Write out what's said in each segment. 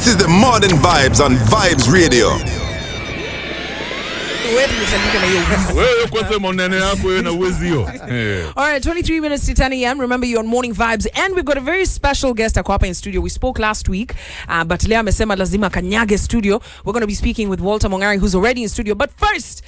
This is the Modern Vibes on Vibes Radio. All right, 23 minutes to 10 a.m. Remember, you're on Morning Vibes, and we've got a very special guest Akwapa in studio. We spoke last week, but leo amesema lazima kanyage studio. We're going to be speaking with Walter MONG'ARE, who's already in studio. But first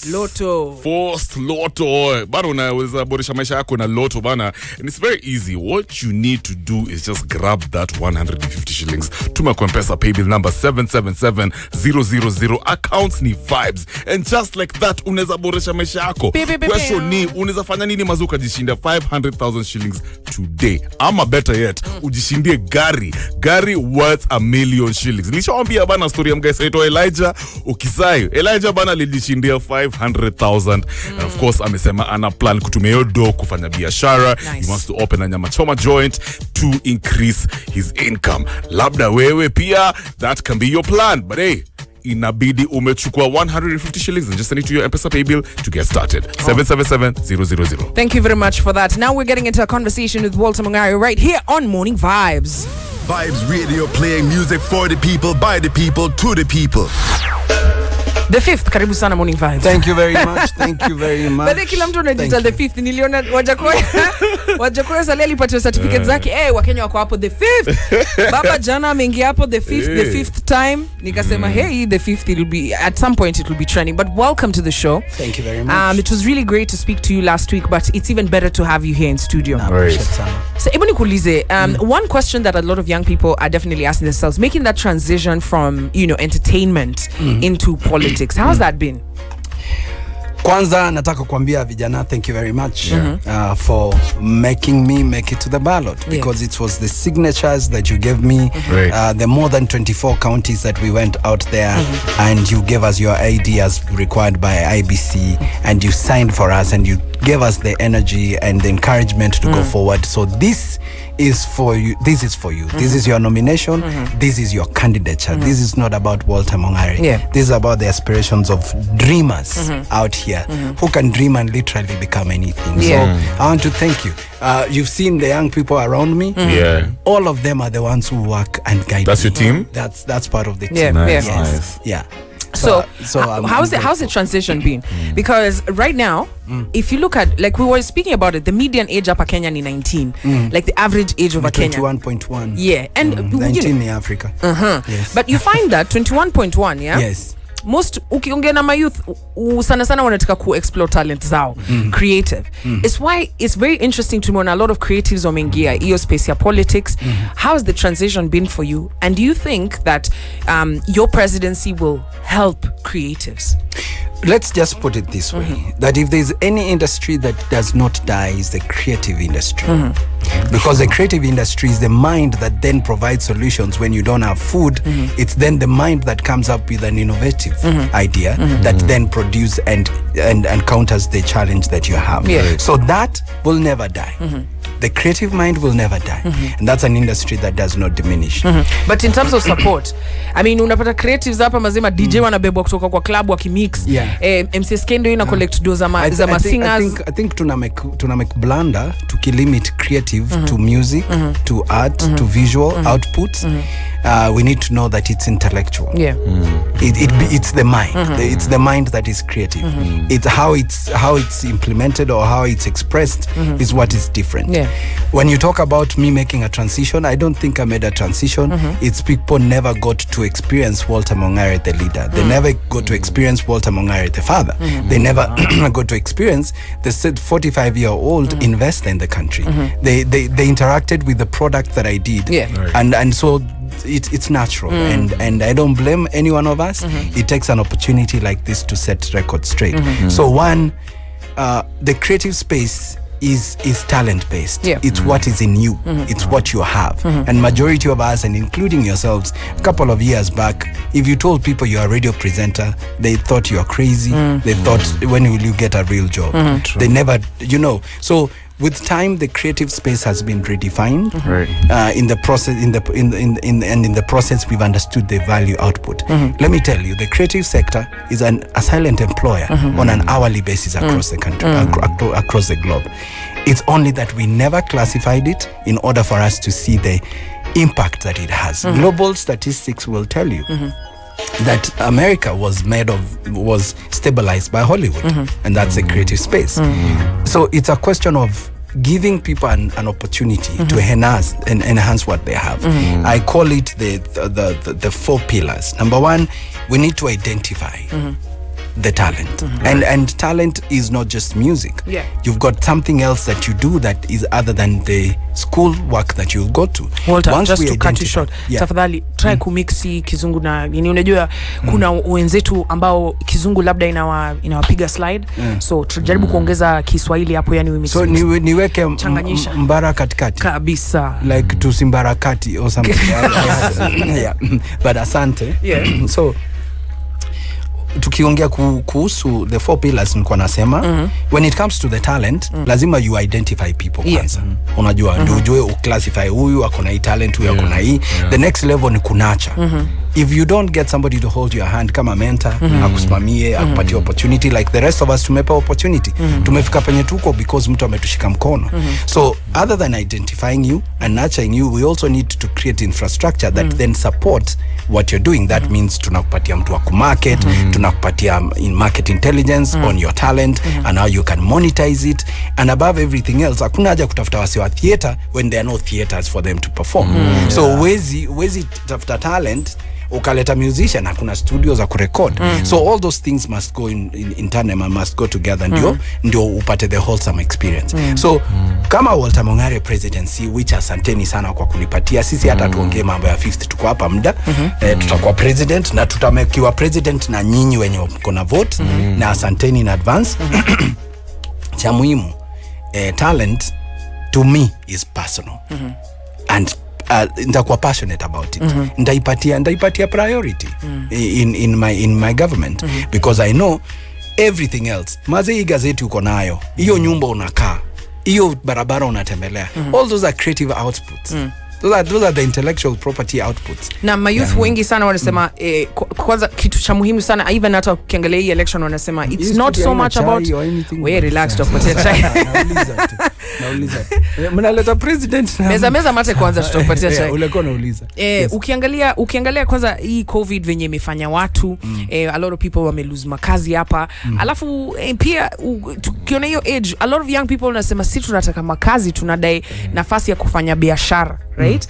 Lotto. First Lotto. Bana unaweza boresha maisha yako na Lotto bana. And it's very easy. What you need to do is just grab that 150 shillings. Tuma kwa M-Pesa paybill number 777000. Accounts ni Vibes. And just like that, unaweza boresha maisha yako. Question ni, unaweza fanya nini mazuka jishinda 500,000 shillings today. Ama better yet, ujishindie gari worth $1 million shillings. Nilishawambia bana story ya mga saito Elijah Ukisai. Elijah bana lilishindia 500,000. And of course, amesema ana plan kutumia hiyo do kufanya biashara. Nice. He wants to open a nyama choma joint to increase his income. Labda wewe pia, that can be your plan. But hey, inabidi umechukua 150 shillings and just send it to your M-Pesa pay bill to get started. 777000. Thank you very much for that. Now we're getting into a conversation with Walter MONG'ARE right here on Morning Vibes. Vibes Radio, playing music for the people, by the people, to the people. The fifth, karibu sana Morning Vibes. Thank you very much. Thank you very much. But kila mtu anajiita the fifth. Niliona Wajakoya Saleh alipatiwa certificate zake. Wakenya wako hapo the fifth. Baba jana ameingia hapo the fifth time. Nikasema hey, the fifth, it will be at some point, it will be trending. But welcome to the show. Thank you very much. It was really great to speak to you last week, but it's even better to have you here in studio. Right. So Ebony Kulize, one question that a lot of young people are definitely asking themselves, making that transition from, entertainment into politics. How's that been? Kwanza nataka kuambia vijana, thank you very much for making me make it to the ballot, because it was the signatures that you gave me, the more than 24 counties that we went out there, and you gave us your ID as required by IBC, and you signed for us, and you gave us the energy and the encouragement to go forward. So this is for you. This is for you. This is your nomination. This is your candidature. This is not about Walter MONG'ARE. This is about the aspirations of dreamers out here who can dream and literally become anything. So I want to thank you. You've seen the young people around me. All of them are the ones who work and guide. That's your team? That's part of the team. Nice. Yeah. So how's the transition been? Because right now, if you look at, like we were speaking about it, the median age of a Kenyan is 19. Like the average age of a Kenyan. 21.1. Yeah. And 19 in Africa. Yes. But you find that 21.1, yeah? Yes. Most ukiongea na youth sana sana wanataka ku explore talent zao, creative. It's why it's very interesting to me when a lot of creatives wameingia hiyo space ya politics. How's the transition been for you? And do you think that your presidency will help creatives? Let's just put it this way, that if there's any industry that does not die, is the creative industry. Because the creative industry is the mind that then provides solutions when you don't have food. It's then the mind that comes up with an innovative idea that then produces and counters the challenge that you have. So that will never die. The creative mind will never die. And that's an industry that does not diminish. But in terms of support, I mean, unapata creatives hapa mazima DJ wanabebwa kutoka kwa club wakimix. MC Skendo ina collect do za singers. I think tuna make blunder to limit creative to music, to art, to visual outputs. We need to know that it's intellectual. It's the mind. It's the mind that is creative. It's how it's implemented or how it's expressed is what is different. When you talk about me making a transition, I don't think I made a transition. It's people never got to experience Walter MONG'ARE the leader. They never got to experience Walter MONG'ARE the father. They never got to experience the 45-year-old investor in the country. They interacted with the product that I did. And so it's natural, and I don't blame any one of us. It takes an opportunity like this to set records straight. So one, the creative space is talent based. It's what is in you. It's what you have. And majority of us, and including yourselves, a couple of years back, if you told people you're a radio presenter, they thought you're crazy. They thought, when will you get a real job? They never, so with time, the creative space has been redefined. In the process, we've understood the value output. Let me tell you, the creative sector is a silent employer on an hourly basis across the country, across the globe. It's only that we never classified it in order for us to see the impact that it has. Global statistics will tell you that America was stabilized by Hollywood, and that's a creative space. So it's a question of giving people an opportunity to enhance what they have. I call it the 4 pillars. Number 1, we need to identify the talent, and talent is not just music. You've got something else that you do that is other than the school work that you'll go to. Walter, just to cut you short, tafadhali try kumixi kizungu na nini. Unajua kuna wenzetu ambao kizungu labda inawapiga slide, so tujaribu kuongeza Kiswahili hapo, yani we so niweke mbara katikati kabisa, like tusimbarakati or something. But asante. So tukiongea kuhusu the 4 pillars nilikuwa nasema, when it comes to the talent, lazima you identify people kwanza. Unajua ndio ujue uclassify huyu akona hii talent, huyu akona hii. The next level ni kunacha. If you don't get somebody to hold your hand kama mentor, akusimamie, akupatie opportunity, like the rest of us tumepewa opportunity. Tumefika penye tuko because mtu ametushika mkono. So other than identifying you and nurturing you, we also need to create infrastructure that then support what you're doing. That means tunakupatia mtu wa kumarket, tunakupatia in market intelligence on your talent and how you can monetize it, and above everything else, hakuna haja kutafuta wasi wa theater when there are no theaters for them to perform. So wezi tafuta talent ukaleta musician, hakuna studios za kurecord. So all those things must go in tandem and must go together, ndio upate the wholesome experience. So kama Walter MONG'ARE Presidency, which asanteni sana kwa kunipatia sisi, hata tuongee mambo ya 50 tuko hapa muda, tutakuwa president na tutamekiwa president na nyinyi wenye mko na vote, na asanteni in advance. Cha muhimu, talent to me is personal, and nitakuwa passionate about it. Ndaipatia priority in my government, because I know everything else. Maze hii gazeti uko nayo, hiyo nyumba unakaa, hiyo barabara unatembelea, all those are creative outputs. Those are the intellectual property outputs. Na mayouth wengi sana wanasema kwanza kitu cha muhimu sana, even hata ukiangalia hii election wanasema it's not so much about we relax tutakupatia chai. Nauliza. Mnaleta president na meza mate kwanza tutakupatia chai. Ule kona uliza. Ukiangalia kwanza hii COVID venye imefanya watu a lot of people wame lose makazi hapa. Alafu pia tukiona hiyo age, a lot of young people wanasema si tunataka makazi, tunadai nafasi ya kufanya biashara, right?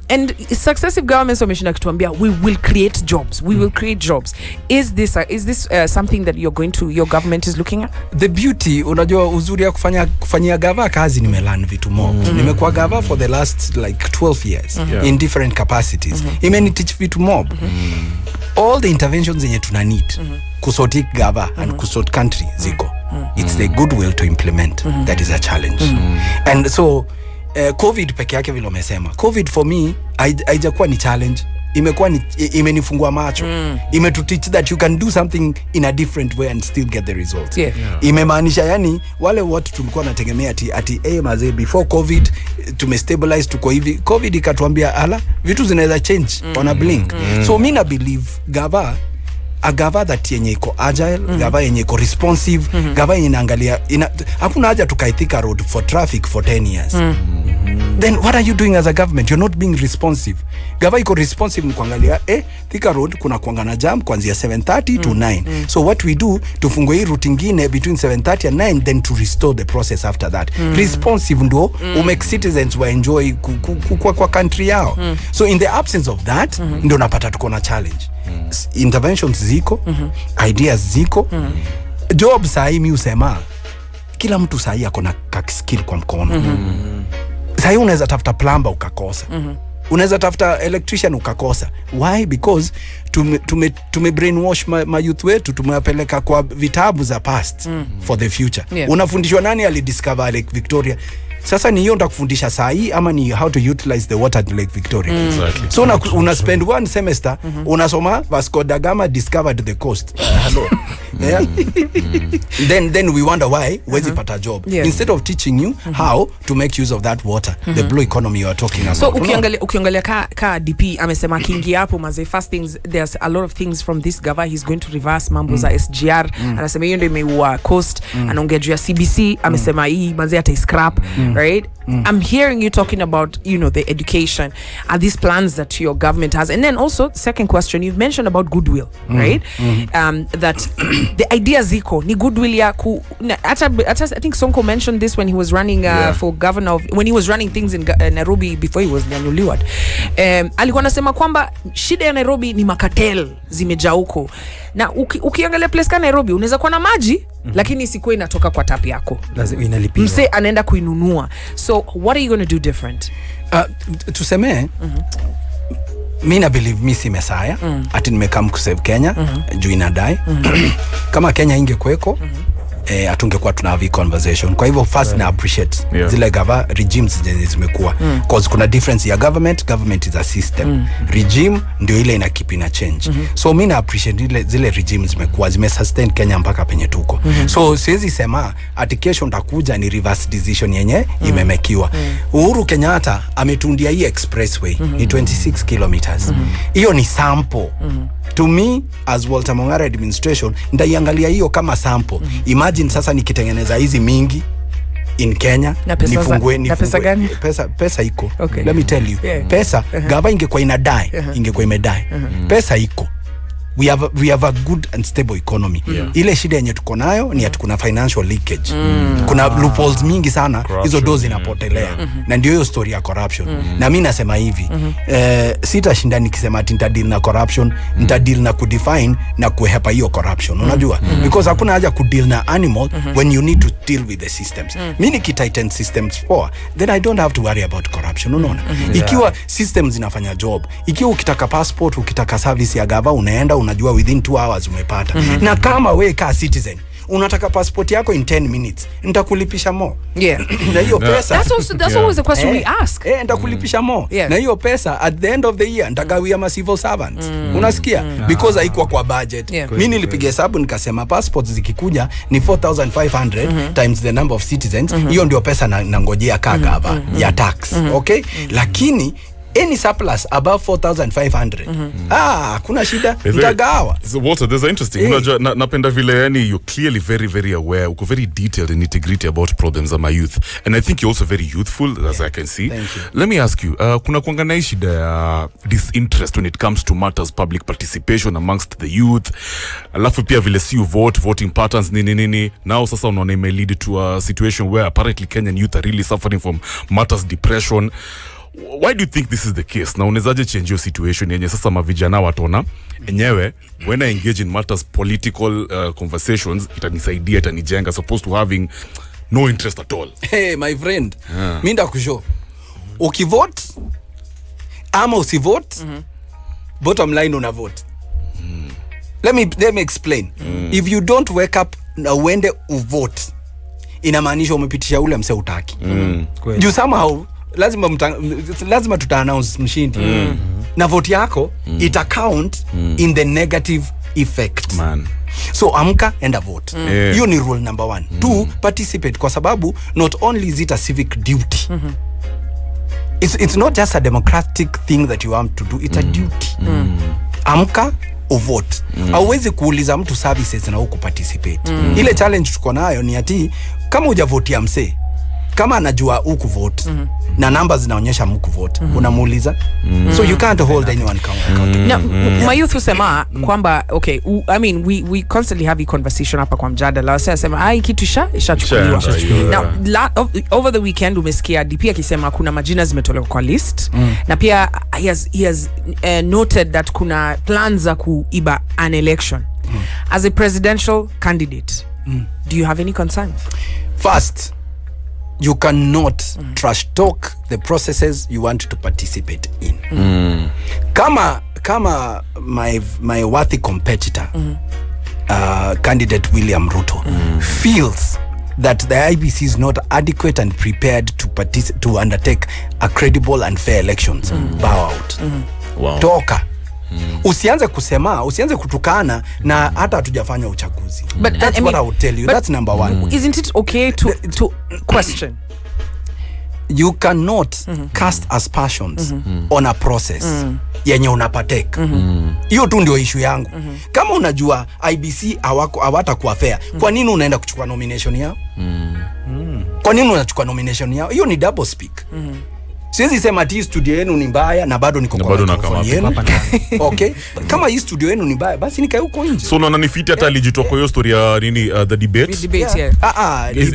And successive governments wameshinda kituambia we will create jobs, we will create jobs. Is this something that your government is looking at? The beauty, unajua uzuri ya kufanyia gava kazi, nimelearn vitu mob. Nimekuwa gava for the last like 12 years in different capacities. Imeni teach vitu mob. All the interventions zenye tuna need kusort gava and kusort country ziko. It's the goodwill to implement that is a challenge. And so COVID peke yake vile umesema, COVID for me haijakuwa ni challenge, imekuwa imenifungua macho. Imetuteach that you can do something in a different way and still get the results. Imemaanisha yani wale watu tulikuwa nategemea ati maze before COVID tumestabilize tuko hivi, COVID ikatuambia ala vitu zinaweza change on a blink. So mimi na believe a gava that yenye iko agile, gava yenye iko responsive, gava yenye inaangalia hakuna haja tukaithika road for traffic for 10 years. Then what are you doing as a government? You're not being responsive. Gava iko responsive ni kuangalia Thika road kuna kuangana jam kuanzia 7:30 to 9. So what we do, tufungue hii route ingine between 7:30 and 9, then to restore the process after that. Responsive ndo make citizens wa enjoy kwa country yao. So in the absence of that, ndo napata tuko na challenge. Interventions ziko, ideas ziko, jobs sahi mi usema kila mtu sahi akona skill kwa mkono. Sahi unaweza tafuta plumber ukakosa. Unaweza tafuta electrician ukakosa. Why? Because tume brainwash my youth wetu, tumewapeleka kwa vitabu za past for the future. Unafundishwa nani alidiscover Lake Victoria? Sasa ni hiyo ndakufundisha saa hii ama ni how to utilize the water at Lake Victoria. Exactly. So una spend one semester unasoma Vasco da Gama discovered the coast. Hello. Then we wonder why wezi pata job. Instead of teaching you how to make use of that water, the blue economy you are talking about. So ukiangalia ka DP amesema kingi hapo maze, first things, there's a lot of things from this gava he's going to reverse mambo za SGR. Anasema hiyo ndio imeua coast. Anaongea juu ya CBC, amesema hii maze ata scrap, right? I'm hearing you talking about, you know, the education and these plans that your government has. And then also, second question, you've mentioned about goodwill, right? That the idea ziko ni goodwill ya I think Sonko mentioned this when he was running for governor when he was running things in Nairobi before he was nyanyuliwa. Alikuwa anasema kwamba shida ya Nairobi ni makatel zimejaa huko. Na ukiangalia place ka Nairobi unaweza kuwa na maji lakini isikuwe inatoka kwa tap yako. Lazima inalipiwa. Mse anaenda kuinunua. So what are you going to do different? Tuseme mimi na believe mimi si Messiah ati nimekam ku save Kenya juu inadai. Kama Kenya ingekuweko atungekuwa tuna have conversation. Kwa hivyo first na appreciate zile regimes zimekuwa cause kuna difference ya government is a system. Regime ndio ile ina keep ina change. So mimi na appreciate zile regimes zimekuwa sustain Kenya mpaka penye tuko. So siwezi sema ati kesho nitakuja ni reverse decision yenye imemekiwa. Uhuru Kenyatta ametundia hii expressway ni 26 kilometers. Hiyo ni sample. To me as Walter MONG'ARE administration ndaiangalia hiyo kama sample. Imagine sasa nikitengeneza hizi mingi in Kenya nifungue pesa gani? Pesa iko. Okay. Let me tell you. Pesa gava ingekuwa inadai, ingekuwa imedai. Pesa iko. We have a good and stable economy. Ile shida yenye tuko nayo ni ati kuna financial leakage. Kuna loopholes mingi sana, hizo dozi zinapotelea. Na ndio hiyo story ya corruption. Na mimi nasema hivi, sitashinda nikisema ati nitadeal na corruption, nitadeal na kudefine na kuhepa hiyo corruption. Unajua? Because hakuna haja kudeal na animal when you need to deal with the systems. Mimi nikitighten systems poa, then I don't have to worry about corruption. Unaona? Ikiwa systems zinafanya job, ikiwa ukitaka passport, ukitaka service ya gava unaenda unajua within 2 hours umepata. Na kama wewe ka citizen unataka passport yako in 10 minutes nitakulipisha more. Na hiyo pesa that's always the question we ask. Nitakulipisha more. Na hiyo pesa at the end of the year nitagawia ma civil servants. Unasikia? Because haikuwa kwa budget. Mimi nilipiga hesabu nikasema passports zikikuja ni 4500 times the number of citizens. Hiyo ndio pesa nangojea kagava ya tax. Okay? Lakini any surplus above 4,500 kuna shida mtagawa. So Walter, there's an interesting unajua napenda vile yani you're clearly very very aware, uko very detailed in integrity about problems of my youth, and I think you're also very youthful as I can see. Let me ask you, kuna kuangana shida ya disinterest when it comes to matters public participation amongst the youth, alafu pia vile si voting patterns nini now sasa unaona may lead to a situation where apparently Kenyan youth are really suffering from matters depression. Why do you think this is the case? Na unezaje change your situation yenye sasa mavijana watona enyewe when I engage in matters political conversations itanisaidia itanijenga supposed to having no interest at all? Hey my friend, mimi ndakushow ukivote ama usivote bottom line una vote. Let me explain. If you don't wake up na uende uvote inamaanisha umepitisha ule mse utaki. Juu somehow lazima tuta announce mshindi. Na vote yako ita count in the negative effect. So amka and vote. Hiyo ni rule number 1. 2, participate kwa sababu not only is it a civic duty. It's not just a democratic thing that you want to do, it's a duty. Amka uvote. Hauwezi kuuliza mtu services na huko participate. Ile challenge tuko nayo ni ati kama hujavotia mse, kama anajua huku vote na numbers zinaonyesha mku vote unamuuliza. So you can't hold anyone accountable. Now my youth usema kwamba okay, I mean we constantly have a conversation hapa kwa mjadala. Wasema ai kitu ishachukuliwa. Now over the weekend umesikia DP akisema kuna majina zimetolewa kwa list na pia he has noted that kuna plans za kuiba an election. As a presidential candidate, do you have any concerns? First, you cannot trash talk the processes you want to participate in. Kama my worthy competitor, candidate William Ruto, feels that the IBC is not adequate and prepared to undertake a credible and fair elections, bow out. Wow. Toka. Usianze kutukana na hata hatujafanya uchaguzi. But that's what I would tell you. That's number 1. Isn't it okay to question? You cannot cast aspersions on a process yenye unapateka. Hiyo tu ndio issue yangu. Kama unajua IBC hawatakuwa fair, kwa nini unaenda kuchukua nomination yao? Kwa nini unachukua nomination yao? Hiyo ni double speak. Siwezi sema ati studio yenu ni mbaya na bado niko kwa microphone yenu. Okay? Kama hii studio yenu ni mbaya, basi nikae huko nje. So unaona ni fit hata alijitoa kwa hiyo story ya nini the debate. Yeah.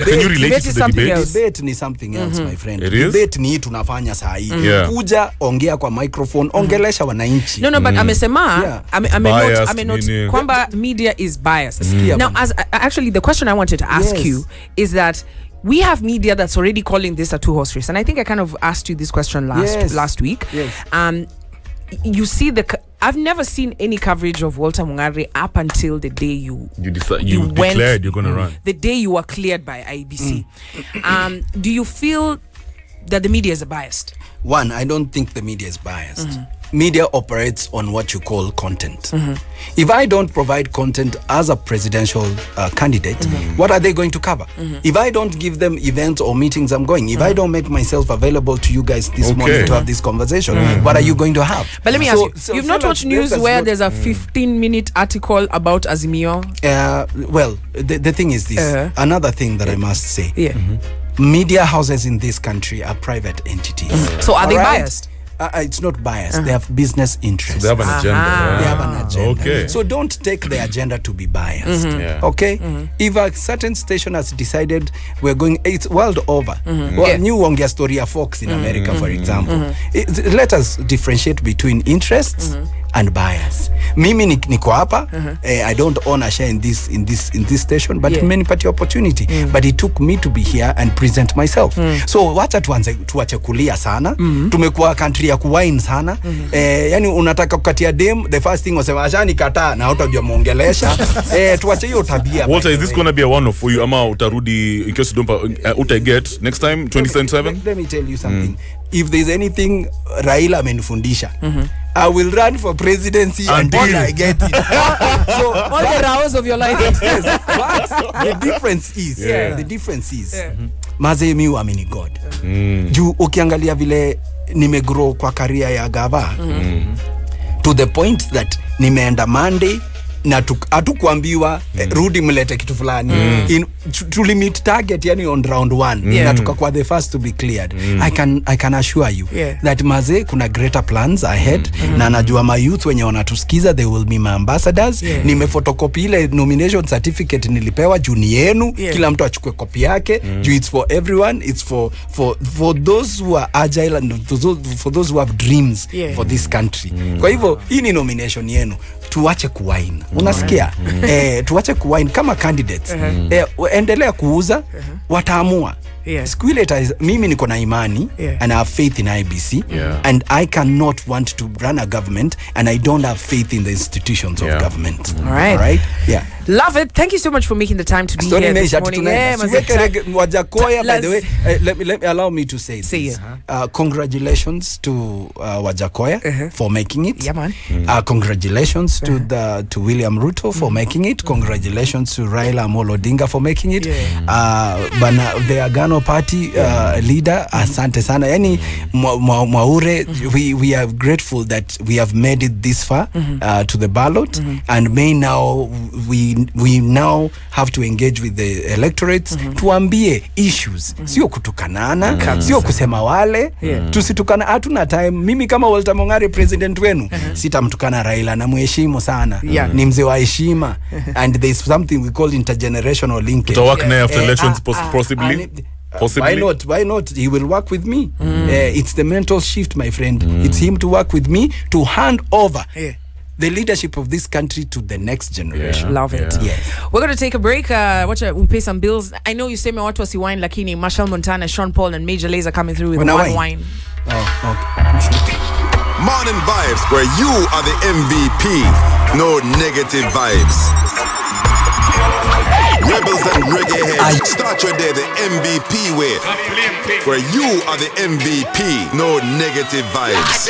Can you relate to the debate? Debate ni something else, my friend. Debate ni hii tunafanya saa hii. Kuja ongea kwa microphone, ongelesha wananchi. No, but amesema amenote kwamba media is biased. Now actually the question I wanted to ask you is that we have media that's already calling this a two-horse race, and I think I kind of asked you this question last week. You see I've never seen any coverage of Walter MONG'ARE up until the day you declared you're going to run. The day you were cleared by IBC. Do you feel that the media is biased? One, I don't think the media is biased. Media operates on what you call content. If I don't provide content as a presidential candidate, what are they going to cover? If I don't give them events or meetings I'm going, if I don't make myself available to you guys this morning to have this conversation, what are you going to have? But let me ask you, you've not watched news where there's a 15-minute article about Azimio? Well, the thing is this. Another thing that I must say. Media houses in this country are private entities. So are they biased? It's not biased. They have business interests. So they have an agenda. They have an agenda. Okay. So don't take the agenda to be biased. Okay? If a certain station has decided we're going, it's world over. Well, new Wongia story of Fox in America, for example. Let us differentiate between interests and bias. Mimi niko hapa. I don't own a share in this station, but mmenipatia opportunity. But it took me to be here and present myself. So wacha tuache kulia sana. Tumekuwa country ya kuwine sana. Yani unataka kukatia dem, the first thing wasema ashani kataa na utajua muongelesha. Tuache hiyo tabia. Walter, is this going to be a one-off for you ama utarudi in case you don't get next time 2077? Let me tell you something. If there's anything Raila amenifundisha, I will run for presidency until I get it. So all the rows of your life. Yes, but the difference is Maze mi uamini God. Juu ukiangalia vile nimegrow kwa career ya gava to the point that nimeenda Monday na hatukuambiwa rudi mlete kitu fulani to limit target, yani on round 1 na tukakuwa the first to be cleared. I can assure you that maze kuna greater plans ahead na najua my youth wenye wanatusikiza they will be my ambassadors. Nimefotokopy ile nomination certificate nilipewa juu ni yenu, kila mtu achukue copy yake juu it's for everyone, it's for those who are agile and for those who have dreams for this country. Kwa hivyo hii ni nomination yenu, tuache kuwine. Unasikia? Tuache kuwine kama candidates. Endelea kuuza, wataamua. Siku ile mimi niko na imani and I have faith in IBC and I cannot want to run a government and I don't have faith in the institutions of government. All right? Yeah. Love it. Thank you so much for making the time to be here this morning. Wajakoya, by the way, let me allow me to say this. Congratulations to Wajakoya for making it. Yeah, man. Congratulations to William Ruto for making it. Congratulations to Raila Amolo Odinga for making it. The Agano Party leader, asante sana. Yani Mwaure, we are grateful that we have made it this far to the ballot and we now have to engage with the electorates. Tuambie issues, sio kutukanana, sio kusema wale, tusitukana, hatuna time. Mimi kama Walter MONG'ARE president wenu, sitamtukana Raila, na muheshimu sana. Ni mzee wa heshima and there is something we call intergenerational linkage. To work now after elections possibly. Why not? He will work with me. It's the mental shift, my friend. It's him to work with me to hand over the leadership of this country to the next generation. Love it. Yes. We're going to take a break. We pay some bills. I know you say me watu wasiwine, lakini Marshall Montana, Sean Paul and Major Lazer coming through with one wine. Oh, okay. Morning vibes, where you are the MVP. No negative vibes. Rebels and reggae heads. Start your day the MVP way. Where you are the MVP. No negative vibes.